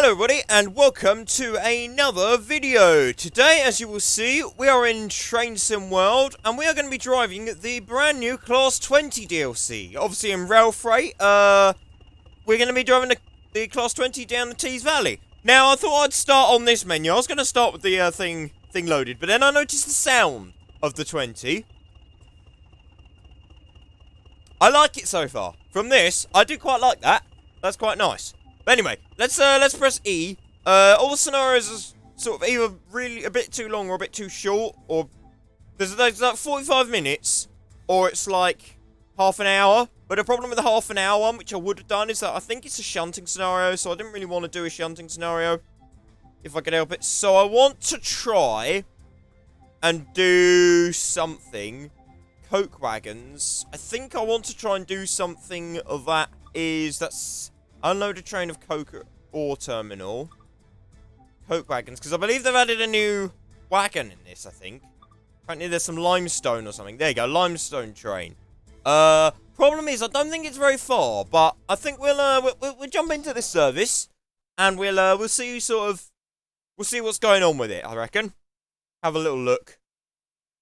Hello everybody and welcome to another video. Today, as you will see, we are in Train Sim World and we are going to be driving the brand new Class 20 DLC. Obviously in Rail Freight, we're going to be driving the Class 20 down the Tees Valley. Now, I thought I'd start on this menu. I was going to start with the thing loaded, but then I noticed the sound of the 20. I like it so far. From this, I do quite like that. That's quite nice. But anyway, let's press E. All the scenarios are sort of either really a bit too long or a bit too short, or there's like 45 minutes, or it's like half an hour. But the problem with the half an hour one, which I would have done, is that I think it's a shunting scenario, so I didn't really want to do a shunting scenario if I could help it. So I want to try and do something. Coke wagons. I think I want to try and do something of that's unload a train of coke ore terminal. Coke wagons, because I believe they've added a new wagon in this, I think. Apparently there's some limestone or something. There you go, limestone train. Problem is, I don't think it's very far, but I think we'll jump into this service, and we'll see we'll see what's going on with it, I reckon. Have a little look.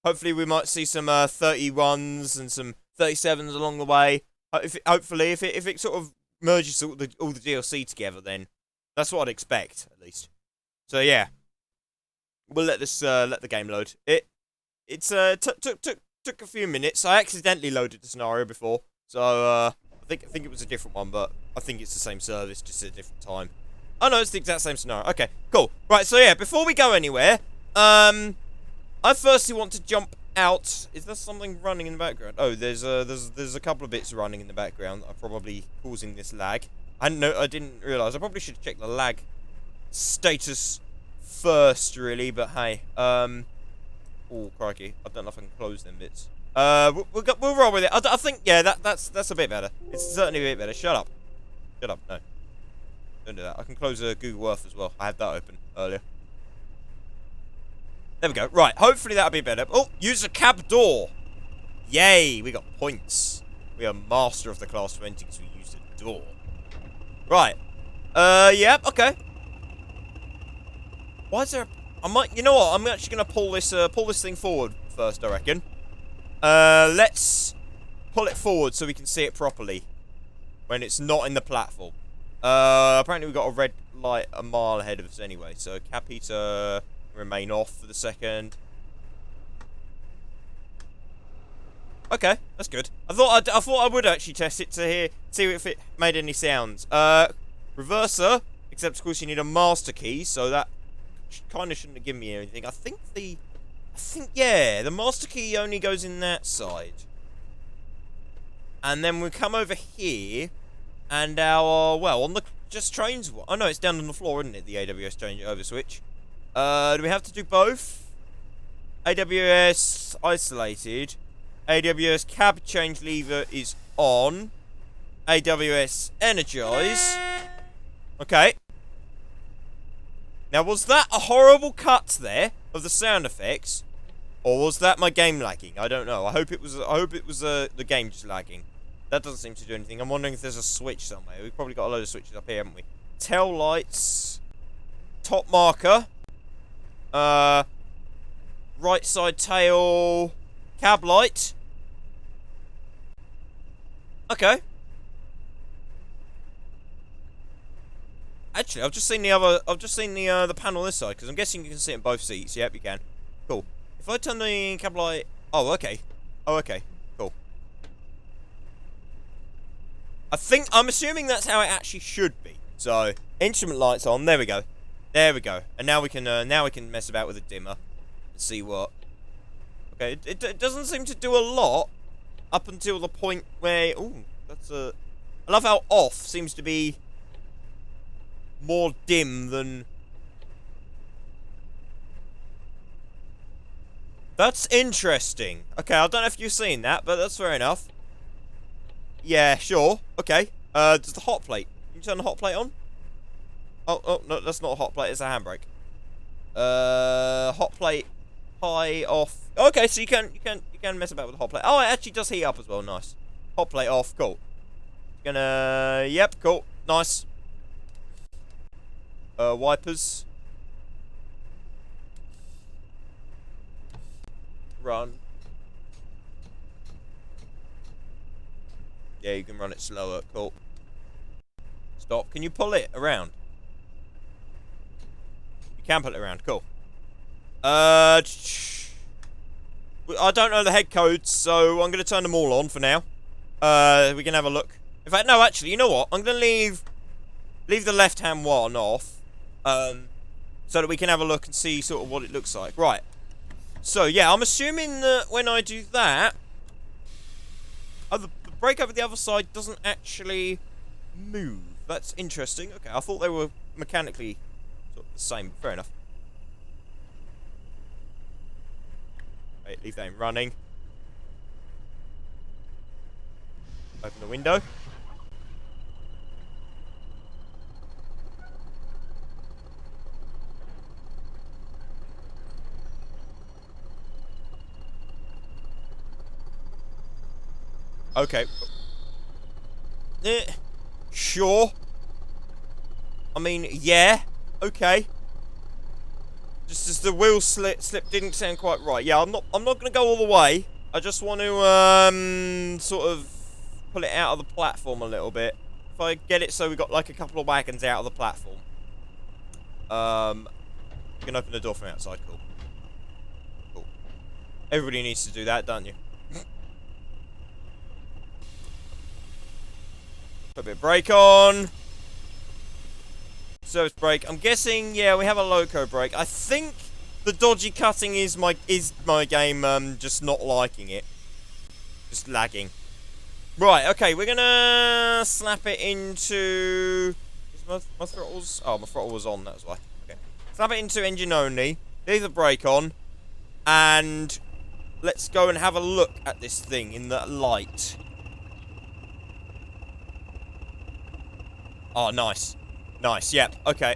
Hopefully we might see some 31s and some 37s along the way. Hopefully, if it sort of merges all the DLC together, then that's what I'd expect, at least. So yeah, we'll let the game load. It took a few minutes. I accidentally loaded the scenario before, so I think it was a different one, but I think it's the same service, just at a different time. Oh no, it's the exact same scenario. Okay, cool. Right, so yeah, before we go anywhere, I firstly want to jump out. Is there something running in the background? Oh, there's a couple of bits running in the background that are probably causing this lag. I didn't realise. I probably should check the lag status first, really. But hey, oh crikey, I don't know if I can close them bits. We'll roll with it. I think yeah, that's a bit better. It's certainly a bit better. Shut up, no, don't do that. I can close Google Earth as well. I had that open earlier. There we go. Right, hopefully that'll be better. Oh, use the cab door. Yay, we got points. We are master of the Class 20 because we used a door. Right. Yep, okay. Why is there you know what? I'm actually going to pull this thing forward first, I reckon. Let's pull it forward so we can see it properly when it's not in the platform. Apparently we've got a red light a mile ahead of us anyway, so cab heater remain off for the second. Okay, that's good. I thought I would actually test it to see if it made any sounds. Reverser, except of course you need a master key, so that kind of shouldn't have given me anything. I think yeah, the master key only goes in that side. And then we come over here, and on the just trains. Oh no, it's down on the floor, isn't it? The AWS changeover switch. Do we have to do both? AWS isolated. AWS cab change lever is on. AWS energize. Okay. Now, was that a horrible cut there of the sound effects, or was that my game lagging? I don't know. I hope it was the game just lagging. That doesn't seem to do anything. I'm wondering if there's a switch somewhere. We've probably got a load of switches up here, haven't we? Tail lights. Top marker. Right side tail, cab light. Okay. Actually, I've just seen the panel this side, because I'm guessing you can see it in both seats. Yep, you can. Cool. If I turn the cab light, oh okay, cool. I'm assuming that's how it actually should be. So instrument lights on. There we go. There we go. And now we can mess about with a dimmer and see what. Okay, it doesn't seem to do a lot up until the point where. Ooh, that's a. I love how off seems to be more dim than. That's interesting. Okay, I don't know if you've seen that, but that's fair enough. Yeah, sure. Okay. Does the hot plate? Can you turn the hot plate on? Oh, no, that's not a hot plate, it's a handbrake. Hot plate, high, off. Okay, so you can mess about with the hot plate. Oh, it actually does heat up as well, nice. Hot plate off, cool. Yep, cool, nice. Wipers. Run. Yeah, you can run it slower. Cool. Stop. Can you pull it around? You can pull it around. Cool. I don't know the head codes, so I'm going to turn them all on for now. We can have a look. In fact, no, actually, you know what? I'm going to leave the left-hand one off, so that we can have a look and see sort of what it looks like. Right. So, yeah, I'm assuming that when I do that, the brake over the other side doesn't actually move. That's interesting. Okay, I thought they were mechanically sort of the same. Fair enough. Right, leave that in running. Open the window. Okay. Sure. I mean, yeah. Okay. Just as the wheel slip didn't sound quite right. Yeah, I'm not gonna go all the way. I just want to sort of pull it out of the platform a little bit. If I get it so we got like a couple of wagons out of the platform. You can open the door from outside. Cool. Cool. Everybody needs to do that, don't you? Put a bit of brake on. Service brake. I'm guessing, yeah, we have a loco brake. I think the dodgy cutting is my game just not liking it. Just lagging. Right, okay, we're gonna slap it into... Is my throttles... Oh, my throttle was on, that's why. Okay. Slap it into engine only. Leave the brake on. And let's go and have a look at this thing in the light. Oh, nice. Nice, yep, okay.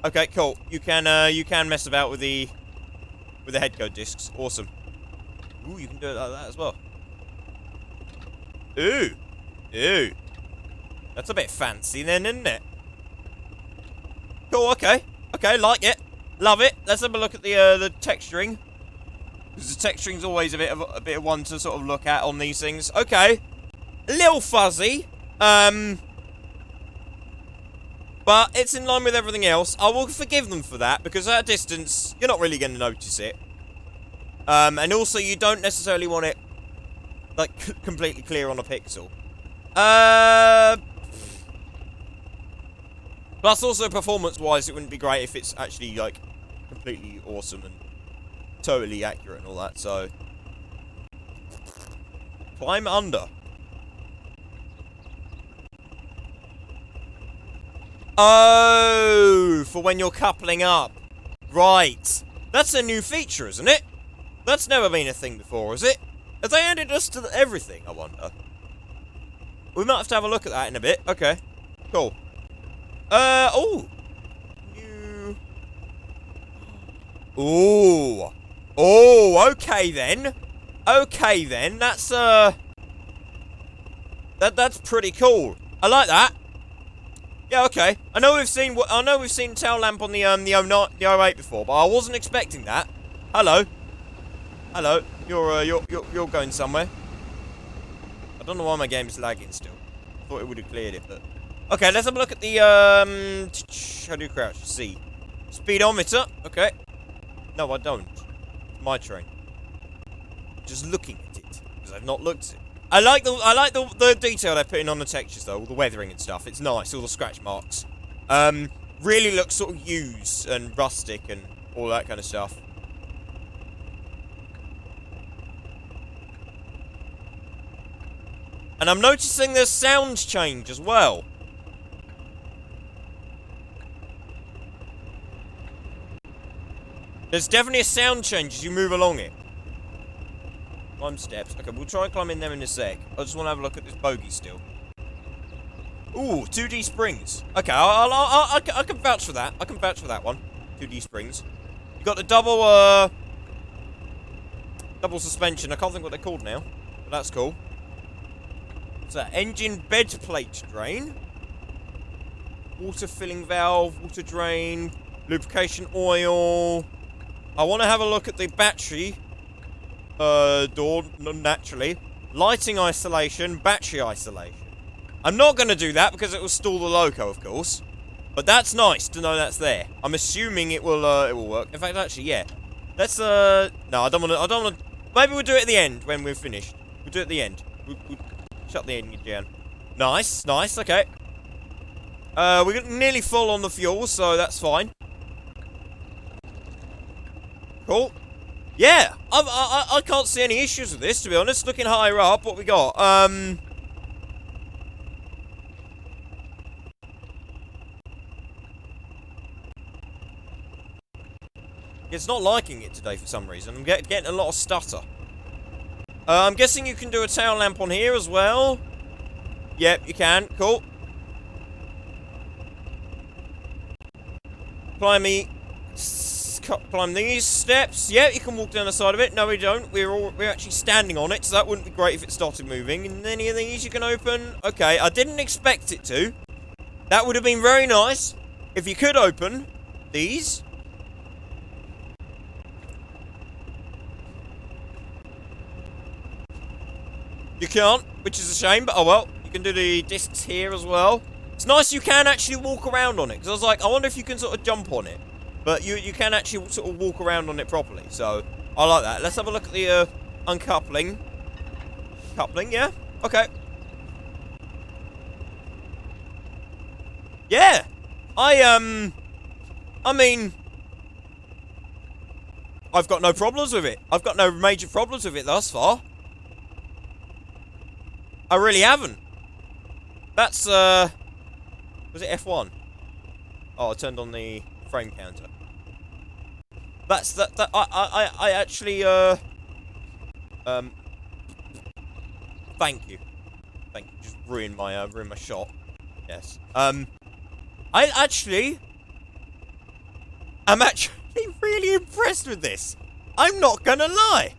Okay, cool. You can mess about with the head code discs. Awesome. Ooh, you can do it like that as well. Ooh. Ooh. That's a bit fancy then, isn't it? Cool, okay. Okay, like it. Love it. Let's have a look at the texturing. Because the texturing's always a bit of one to sort of look at on these things. Okay. A little fuzzy. But it's in line with everything else. I will forgive them for that, because at a distance, you're not really going to notice it. And also, you don't necessarily want it, like, completely clear on a pixel. Plus, also, performance-wise, it wouldn't be great if it's actually, like, completely awesome and totally accurate and all that, so... Climb under. Oh, for when you're coupling up. Right. That's a new feature, isn't it? That's never been a thing before, is it? Have they added us to everything, I wonder? We might have to have a look at that in a bit. Okay. Cool. Oh. New. Oh. Oh, okay then. Okay then. That's pretty cool. I like that. Yeah, okay. I know we've seen tail lamp on the 08 before, but I wasn't expecting that. Hello. Hello. You're going somewhere. I don't know why my game is lagging still. I thought it would have cleared it, but okay. Let's have a look at the how do you crouch? C. Speedometer. Okay. No, I don't. It's my train. Just looking at it because I've not looked at it. I like the detail they're putting on the textures though, all the weathering and stuff. It's nice, all the scratch marks. Really looks sort of used and rustic and all that kind of stuff. And I'm noticing there's sound change as well. There's definitely a sound change as you move along it. Climb steps. Okay, we'll try and climb in them in a sec. I just want to have a look at this bogey still. Ooh, 2D springs. Okay, I can vouch for that. I can vouch for that one. 2D springs. You got the double suspension. I can't think what they're called now, but that's cool. What's that? Engine bed plate drain. water filling valve, water drain, lubrication oil. I want to have a look at the battery door, naturally. Lighting isolation, battery isolation. I'm not going to do that because it will stall the loco, of course. But that's nice to know that's there. I'm assuming it will work. In fact, actually, yeah. Let's, no, I don't want to, maybe we'll do it at the end when we're finished. We'll do it at the end. We'll shut the engine down. Nice, okay. We're nearly full on the fuel, so that's fine. Cool. Yeah, I can't see any issues with this, to be honest. Looking higher up, what we got? It's not liking it today for some reason. I'm getting a lot of stutter. I'm guessing you can do a tail lamp on here as well. Yep, you can. Cool. Climb these steps. Yeah, you can walk down the side of it. No, we don't. We're actually standing on it, so that wouldn't be great if it started moving. And any of these you can open. Okay, I didn't expect it to. That would have been very nice if you could open these. You can't, which is a shame, but oh well. You can do the discs here as well. It's nice you can actually walk around on it, because I was like, I wonder if you can sort of jump on it. But you can actually sort of walk around on it properly, so I like that. Let's have a look at the uncoupling. Coupling, yeah? Okay. Yeah! I mean, I've got no problems with it. I've got no major problems with it thus far. I really haven't. That's, was it F1? Oh, I turned on the frame counter. That's, I actually, thank you. Thank you. Just ruined my shot. Yes. I'm actually really impressed with this. I'm not gonna lie.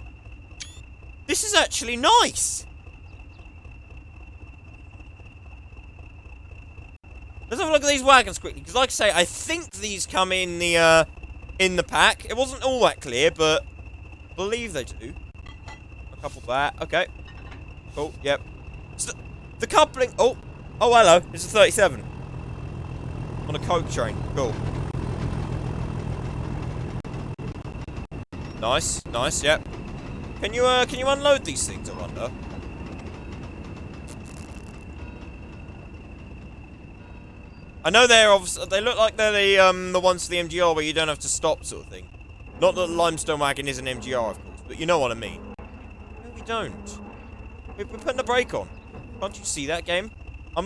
This is actually nice. Let's have a look at these wagons quickly, because like I say, I think these come in the pack. It wasn't all that clear, but I believe they do. A couple there. Okay. Cool. Yep. So the coupling. Oh, hello. It's a 37 on a coke train. Cool. Nice. Yep. Can you unload these things? I wonder. I know they're obviously, they look like they're the ones for the MGR where you don't have to stop, sort of thing. Not that the limestone wagon is an MGR, of course, but you know what I mean. No, we don't. We're putting the brake on. Can't you see that, game? I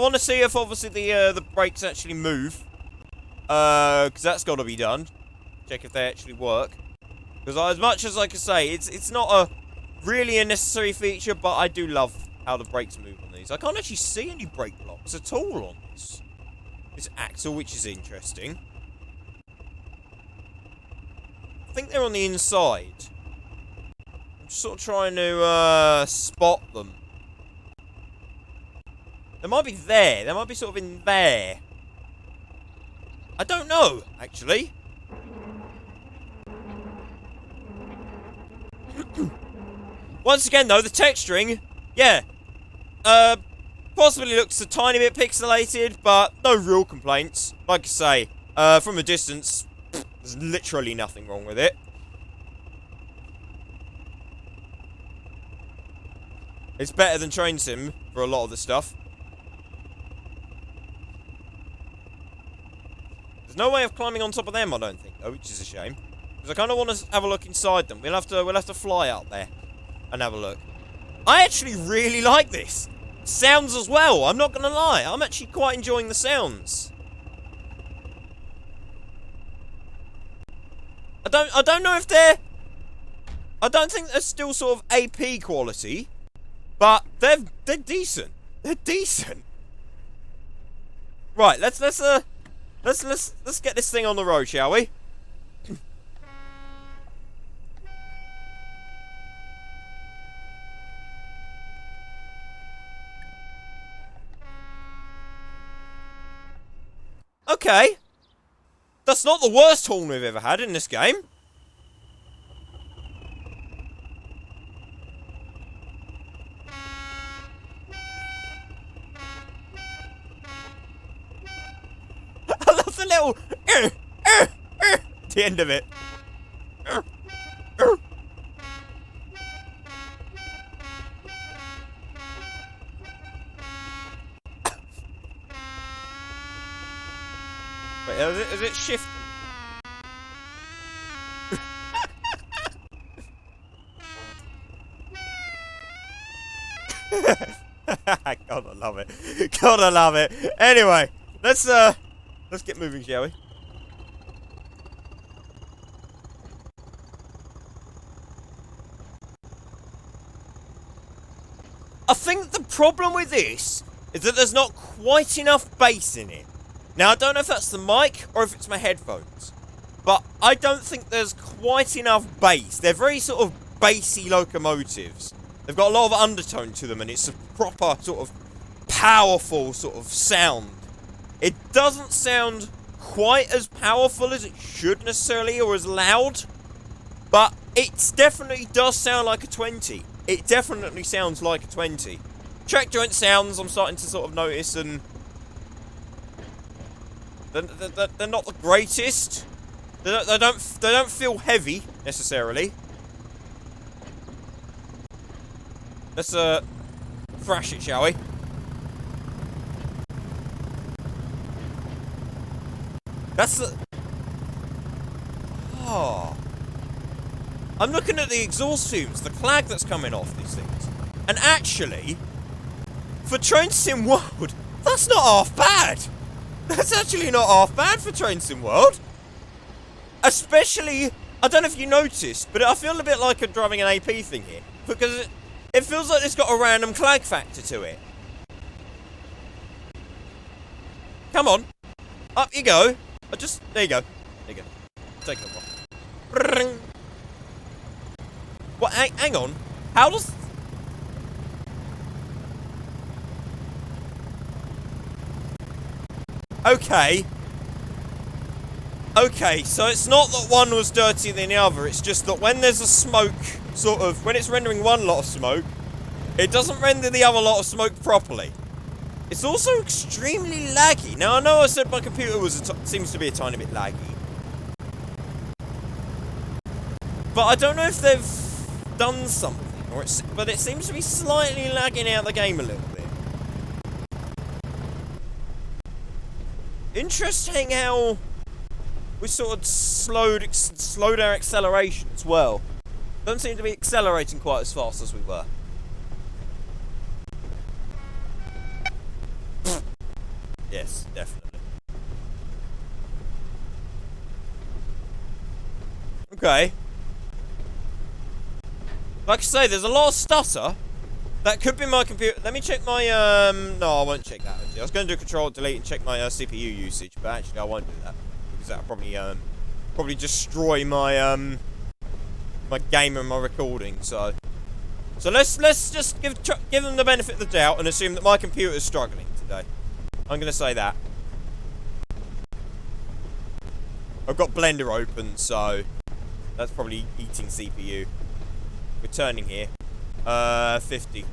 want to see if obviously the brakes actually move, because that's got to be done. Check if they actually work. Because as much as I can say, it's not a really a necessary feature, but I do love how the brakes move on these. I can't actually see any brake blocks at all on this. This axle, which is interesting. I think they're on the inside. I'm just sort of trying to spot them. They might be there. They might be sort of in there. I don't know, actually. Once again, though, the texturing, yeah, possibly looks a tiny bit pixelated, but no real complaints. Like I say, from a distance, there's literally nothing wrong with it. It's better than Train Sim for a lot of the stuff. There's no way of climbing on top of them, I don't think, though, which is a shame. Because I kind of want to have a look inside them. We'll have to fly out there and have a look. I actually really like this. Sounds as well, I'm not gonna lie. I'm actually quite enjoying the sounds. I don't know if they're... I don't think they're still sort of AP quality, but they're decent. They're decent. Right, let's get this thing on the road, shall we? Okay. That's not the worst horn we've ever had in this game. I love the little the end of it. Wait, is it shift? God, I love it. God, I love it. Anyway, let's get moving, shall we? I think the problem with this is that there's not quite enough bass in it. Now, I don't know if that's the mic or if it's my headphones, but I don't think there's quite enough bass. They're very sort of bassy locomotives. They've got a lot of undertone to them, and it's a proper sort of powerful sort of sound. It doesn't sound quite as powerful as it should necessarily, or as loud, but it definitely does sound like a 20. It definitely sounds like a 20. Track joint sounds I'm starting to sort of notice, and they're not the greatest. They don't feel heavy necessarily. Let's thrash it, shall we? That's the... Oh. I'm looking at the exhaust fumes, the clag that's coming off these things. And actually, for Train Sim World, that's not half bad. That's actually not half bad for Train Sim World. Especially, I don't know if you noticed, but I feel a bit like I'm driving an AP thing here. Because it feels like it's got a random clag factor to it. Come on. Up you go. There you go. There you go. Take it off. What? Hang on. How does... Okay. Okay, so it's not that one was dirtier than the other, it's just that when there's a smoke, sort of, when it's rendering one lot of smoke, it doesn't render the other lot of smoke properly. It's also extremely laggy. Now, I know I said my computer seems to be a tiny bit laggy. But I don't know if they've done something, but it seems to be slightly lagging out the game a little bit. Interesting how we sort of slowed our acceleration as well. Don't seem to be accelerating quite as fast as we were. Yes, definitely. Okay. Like I say, there's a lot of stutter. That could be my computer. Let me check my, no, I won't check that. Actually. I was going to do Control-Delete and check my CPU usage, but actually I won't do that. Because that'll probably destroy my, my game and my recording, so let's just give them the benefit of the doubt and assume that my computer is struggling today. I'm going to say that. I've got Blender open, so that's probably eating CPU. We're turning here. 50.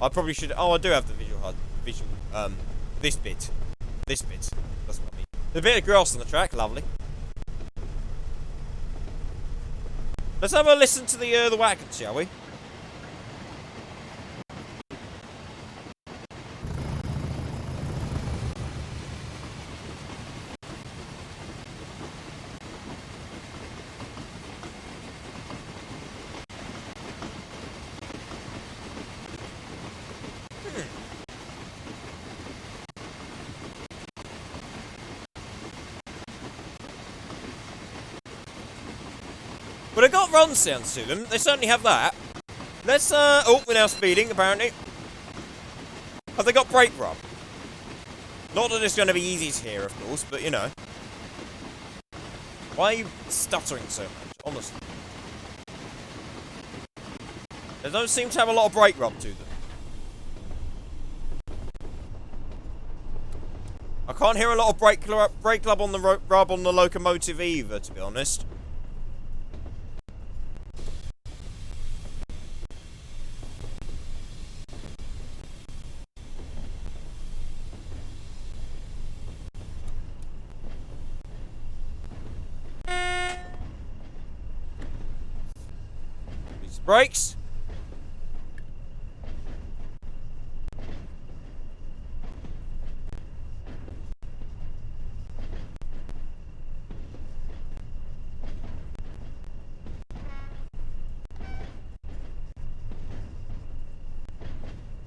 I probably should... Oh, I do have the visual HUD. This bit. This bit. That's what I mean. There's a bit of grass on the track. Lovely. Let's have a listen to the wagons, shall we? But they got run sounds to them. They certainly have that. Let's, oh, we're now speeding, apparently. Have they got brake rub? Not that it's going to be easy to hear, of course, but, you know. Why are you stuttering so much? Honestly. They don't seem to have a lot of brake rub to them. I can't hear a lot of brake rub on the locomotive either, to be honest. These brakes.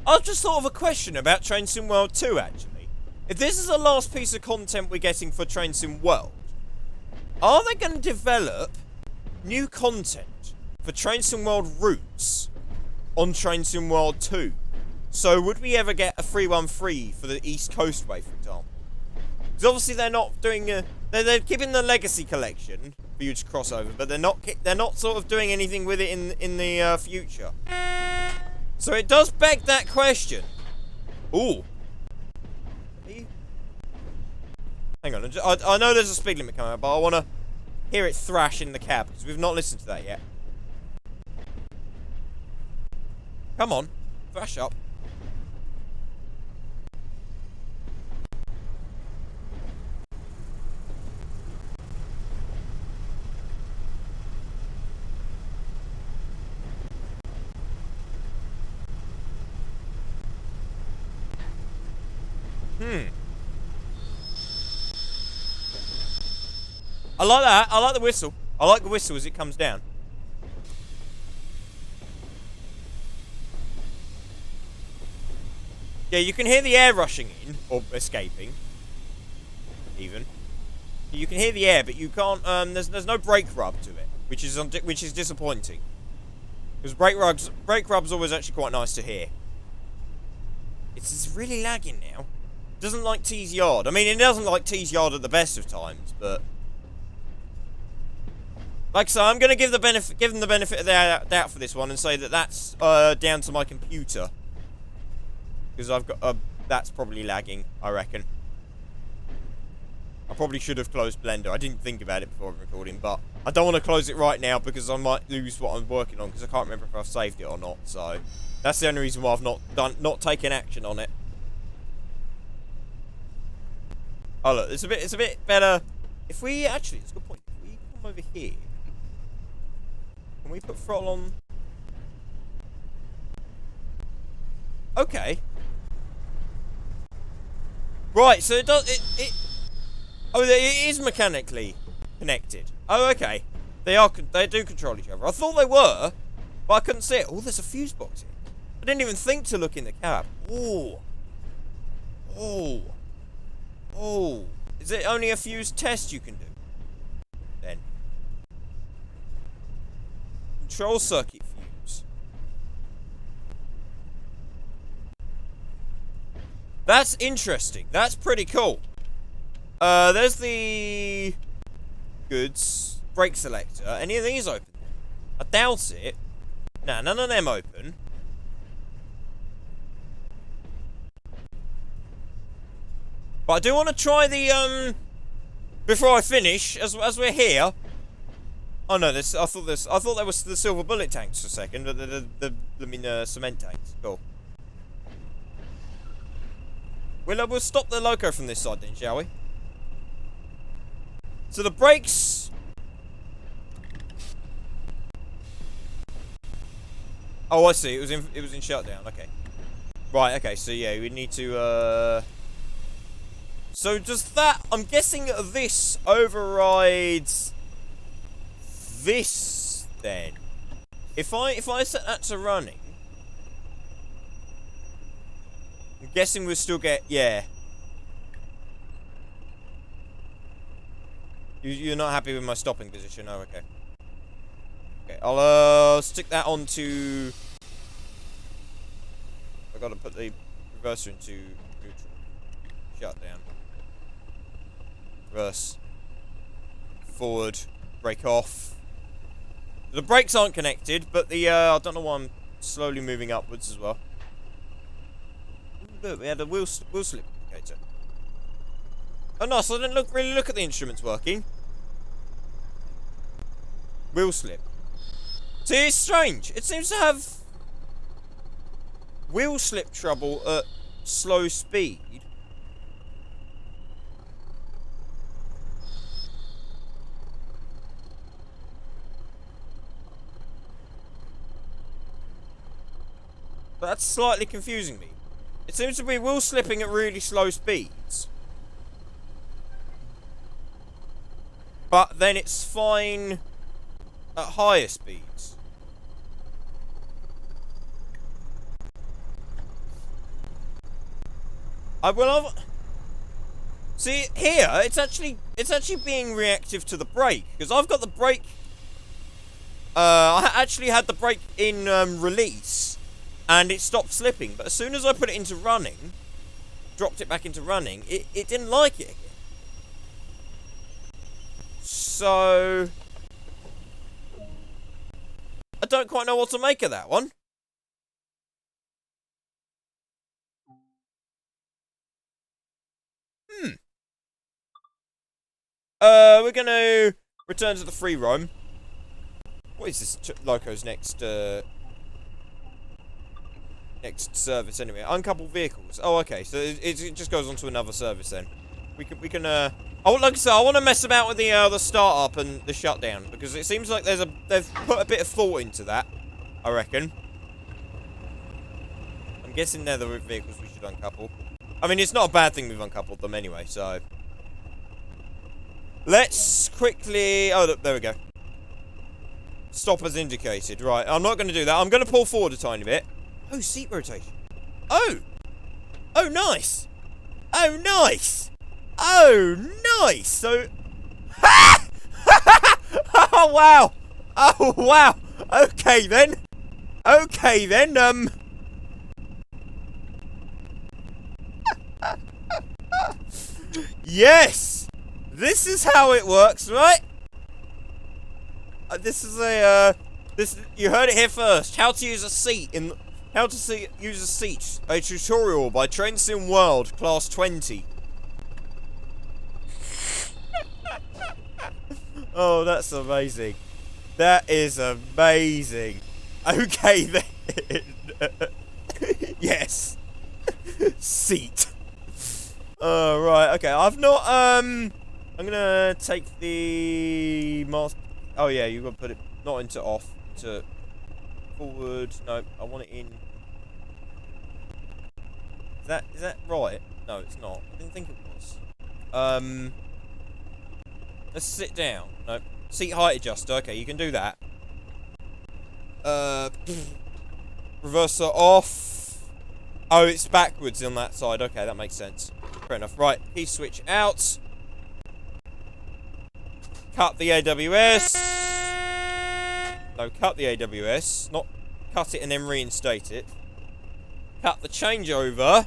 I've just thought of a question about Train Sim World 2, actually. If this is the last piece of content we're getting for Train Sim World, are they going to develop new content for Train Sim World routes on Train Sim World 2? So would we ever get a 313 for the East Coastway, for example? Because obviously they're not doing they're keeping the Legacy Collection for you to cross over, but they're not sort of doing anything with it in the future. So it does beg that question. Ooh. Hang on, I know there's a speed limit coming up, but I want to hear it thrash in the cab, because we've not listened to that yet. Come on, thrash up. I like that. I like the whistle. I like the whistle as it comes down. Yeah, you can hear the air rushing in, or escaping, even. You can hear the air, but you can't, there's no brake rub to it, which is disappointing. Because brake rub's always actually quite nice to hear. It's really lagging now. It doesn't like T's Yard. I mean, it doesn't like T's Yard at the best of times, but... Like I say, I'm going to give them the benefit of the doubt for this one and say that that's down to my computer. Because I've got, that's probably lagging, I reckon. I probably should have closed Blender. I didn't think about it before recording, but I don't want to close it right now because I might lose what I'm working on because I can't remember if I've saved it or not. So that's the only reason why I've not taken action on it. Oh look, it's a bit better. If we actually, it's a good point. If we come over here, can we put throttle on? Okay. Right, so it does oh, it is mechanically connected. Oh, okay. They do control each other. I thought they were, but I couldn't see it. Oh, there's a fuse box here. I didn't even think to look in the cab. Oh. Oh. Oh. Is it only a fuse test you can do? Then. Control circuit fuse. That's interesting. That's pretty cool. There's the goods brake selector. Any of these open? I doubt it. Nah, none of them open. But I do want to try the before I finish, as we're here. Oh no, I thought that was the silver bullet tanks for a second. The cement tanks. Cool. We'll stop the loco from this side then, shall we? So the brakes. Oh, I see. It was in shutdown. Okay. Right. Okay. So yeah, we need to. So does that? I'm guessing this overrides this then. If I set that to running, I'm guessing we'll still get yeah. You're not happy with my stopping position? Oh, okay. Okay, I'll stick that onto. I gotta put the reverser into neutral. Shut down. Reverse. Forward. Brake off. The brakes aren't connected, but the I don't know why I'm slowly moving upwards as well. Look, we had a wheel slip indicator. Oh, nice. I didn't really look at the instruments working. Wheel slip. See, it's strange. It seems to have wheel slip trouble at slow speed. But that's slightly confusing me. It seems to be wheel slipping at really slow speeds. But then it's fine at higher speeds. See, here, it's actually being reactive to the brake. Because I've got the brake... I actually had the brake in release. And it stopped slipping. But as soon as I put it into running, dropped it back into running, it didn't like it again. So... I don't quite know what to make of that one. We're gonna return to the free roam. What is this loco's next service anyway? Uncoupled vehicles. Oh, okay. So it just goes on to another service then. We can oh, like I said, I want to mess about with the startup and the shutdown because it seems like they've put a bit of thought into that. I reckon. I'm guessing they're the vehicles we should uncouple. I mean, it's not a bad thing we've uncoupled them anyway. So let's quickly. Oh, there we go. Stop as indicated. Right, I'm not going to do that. I'm going to pull forward a tiny bit. Oh, seat rotation. Oh! Oh, nice! Oh, nice! Oh, nice! So... Oh, wow! Oh, wow! Okay, then. Okay, then, Yes! This is how it works, right? This is a, you heard it here first. How to use a seat in... How to use a seat. A tutorial by Train Sim World, Class 20. Oh, that's amazing. That is amazing. Okay, then. Yes. Seat. Right, okay. I've not, I'm gonna take the mask. Oh, yeah, you've got to put it not into off, to forward. No, I want it in. Is that right? No, it's not. I didn't think it was. Let's sit down. No, seat height adjuster. Okay, you can do that. Reverser off. Oh, it's backwards on that side. Okay, that makes sense. Fair enough. Right, key switch out. Cut the AWS. No, cut the AWS. Not cut it and then reinstate it. Cut the changeover.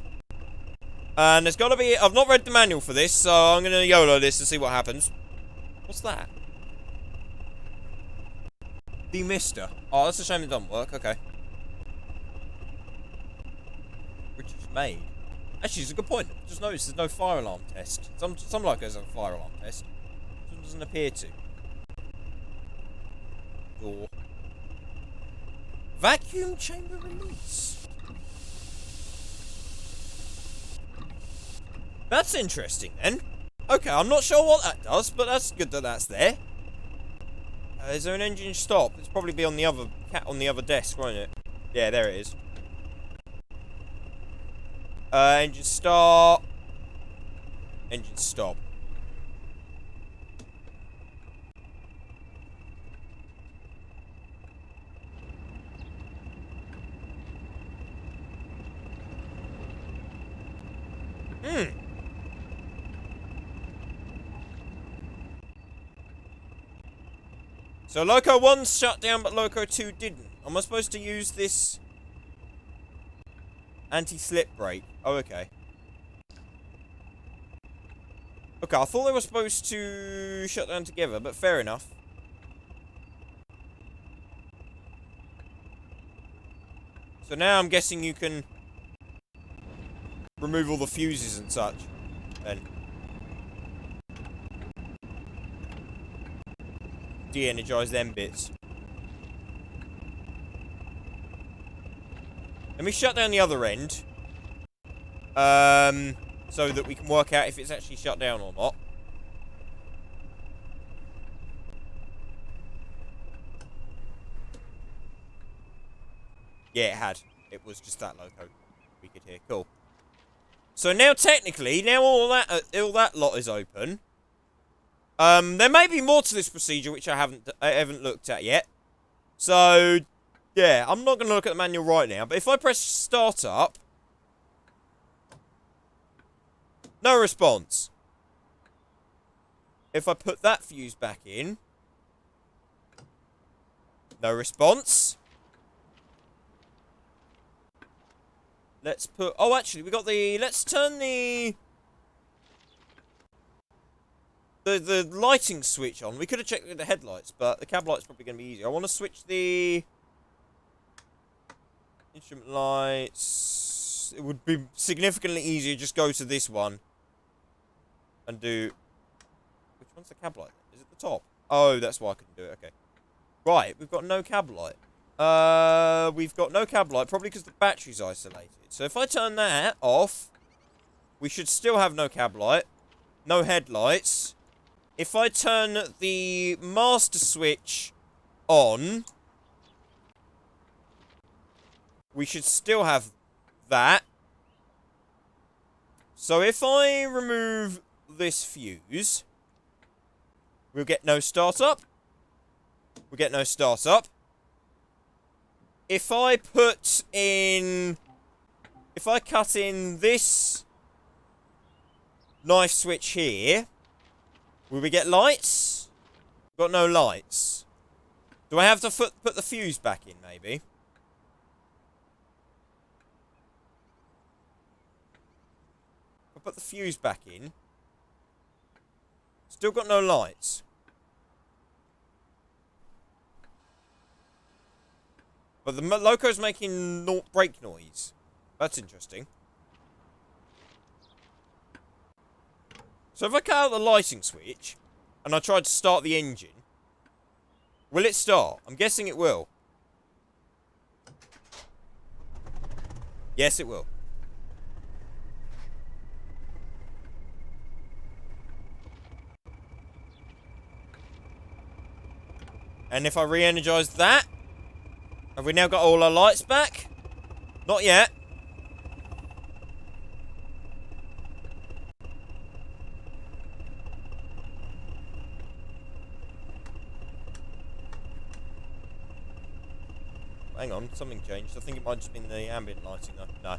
And there's got to be... I've not read the manual for this, so I'm going to YOLO this and see what happens. What's that? Demister. Oh, that's a shame it doesn't work. Okay. British made. Actually, it's a good point. Just noticed there's no fire alarm test. Some locos have a fire alarm test. This one doesn't appear to. Door. Vacuum chamber release. That's interesting then. Okay, I'm not sure what that does, but that's good that that's there. Is there an engine stop? It's probably be on the other desk, won't it? Yeah, there it is. Engine start. Engine stop. So Loco 1 shut down, but Loco 2 didn't. Am I supposed to use this anti-slip brake? Oh, okay. Okay, I thought they were supposed to shut down together, but fair enough. So now I'm guessing you can remove all the fuses and such. Then. de-energize them bits. Let me shut down the other end. So that we can work out if it's actually shut down or not. Yeah, it had. It was just that loco we could hear. Cool. So now, technically, now all that lot is open. There may be more to this procedure which I haven't looked at yet. So, yeah, I'm not going to look at the manual right now. But if I press start up, no response. If I put that fuse back in, no response. Let's put... Oh, actually, we got the... Let's turn the lighting switch on. We could have checked with the headlights, but the cab light's probably going to be easier. I want to switch the instrument lights. It would be significantly easier just go to this one and do... Which one's the cab light? Is it the top? Oh, that's why I couldn't do it. Okay. Right, we've got no cab light. We've got no cab light, probably because the battery's isolated. So if I turn that off, we should still have no cab light, no headlights. If I turn the master switch on, we should still have that. So if I remove this fuse, we'll get no startup. We'll get no startup. If I put in... If I cut in this knife switch here, will we get lights? Got no lights. Do I have to put the fuse back in, maybe? I'll put the fuse back in. Still got no lights. But the loco's making brake noise. That's interesting. So if I cut out the lighting switch, and I try to start the engine, will it start? I'm guessing it will. Yes, it will. And if I re-energize that, have we now got all our lights back? Not yet. Hang on, something changed. I think it might have just been the ambient lighting though. No.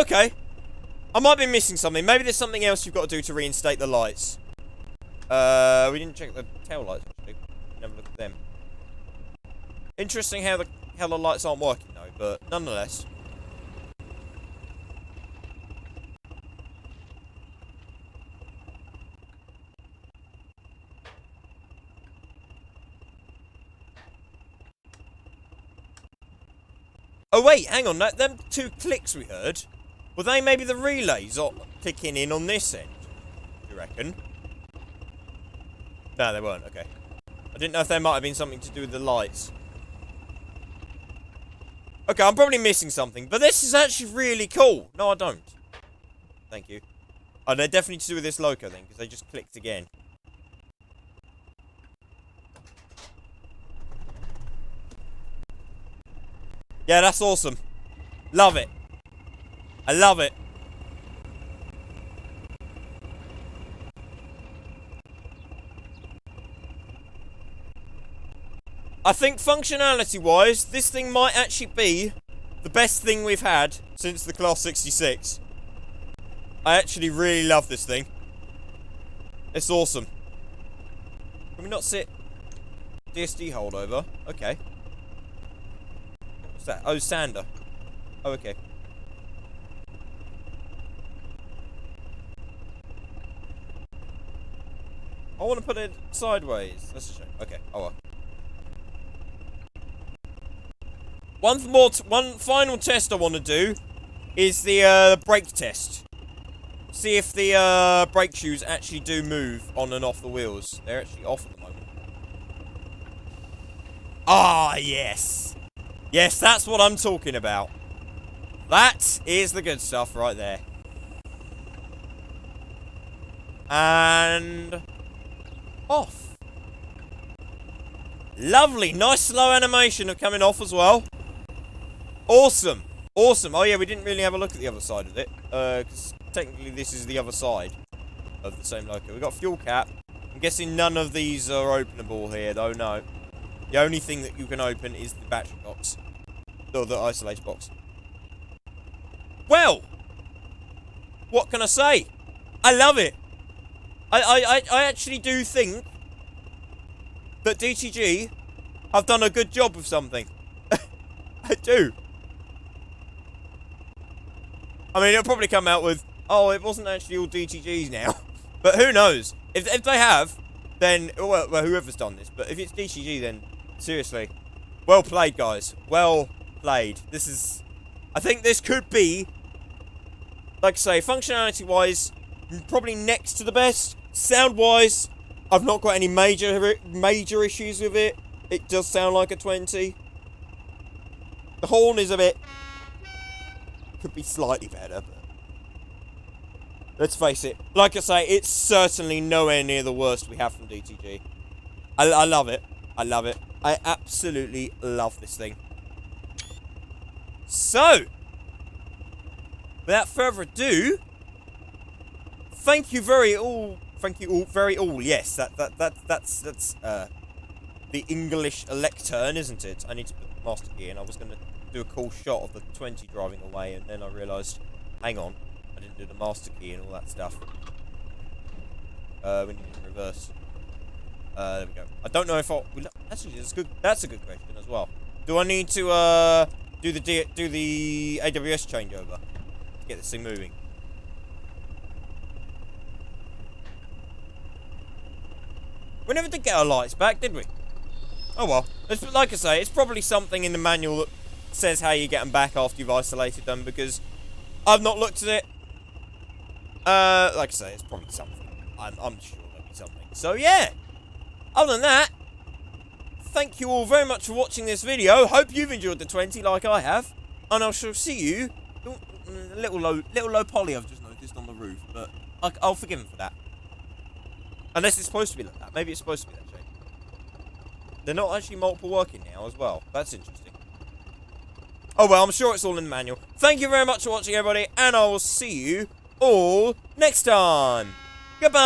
Okay. I might be missing something. Maybe there's something else you've got to do to reinstate the lights. We didn't check the tail lights actually. Never looked at them. Interesting how the lights aren't working though, but nonetheless. Oh wait, hang on, them two clicks we heard, were they maybe the relays clicking in on this end? Do you reckon? No, they weren't, okay. I didn't know if there might have been something to do with the lights. Okay, I'm probably missing something, but this is actually really cool. No, I don't. Thank you. Oh, they're definitely to do with this loco then, because they just clicked again. Yeah, that's awesome. Love it. I love it. I think functionality-wise, this thing might actually be the best thing we've had since the Class 66. I actually really love this thing. It's awesome. Can we not sit DSD holdover? Okay. What's that? Oh, sander. Oh, okay. I want to put it sideways. That's a shame. Okay. Oh well. One final test I want to do is the brake test. See if the brake shoes actually do move on and off the wheels. They're actually off at the moment. Ah, yes. Yes, that's what I'm talking about. That is the good stuff right there. And... off. Lovely. Nice slow animation of coming off as well. Awesome. Awesome. Oh, yeah, we didn't really have a look at the other side of it. Because technically this is the other side of the same loco. We've got fuel cap. I'm guessing none of these are openable here, though. No. The only thing that you can open is the battery box. Or the isolator box. Well, what can I say? I love it. I actually do think that DTG have done a good job of something. I do. I mean, it'll probably come out with, oh, it wasn't actually all DTGs now. But who knows? If they have, then, well, whoever's done this. But if it's DTG, then, seriously, well played, guys. Well played. This is, I think this could be, like I say, functionality-wise, probably next to the best. Sound-wise, I've not got any major issues with it. It does sound like a 20. The horn is a bit, could be slightly better, but let's face it. Like I say, it's certainly nowhere near the worst we have from DTG. I love it. I love it. I absolutely love this thing. So, without further ado, thank you all very all. Yes, that's the English lectern, isn't it? I need to put the master key in. I was going to do a cool shot of the 20 driving away, and then I realised, hang on, I didn't do the master key and all that stuff. We need it in reverse. There we go. I don't know if I'll... Actually, that's a good question as well. Do I need to do the AWS changeover to get this thing moving? We never did get our lights back, did we? Oh well. It's, like I say, it's probably something in the manual that says how you get them back after you've isolated them, because I've not looked at it. Like I say, it's probably something. I'm sure there'll be something. So yeah. Other than that, thank you all very much for watching this video. Hope you've enjoyed the 20 like I have, and I shall see you. A little low poly I've just noticed on the roof, but I'll forgive him for that. Unless it's supposed to be like that. Maybe it's supposed to be that shape. They're not actually multiple working now as well. That's interesting. Oh well, I'm sure it's all in the manual. Thank you very much for watching, everybody, and I will see you all next time. Goodbye!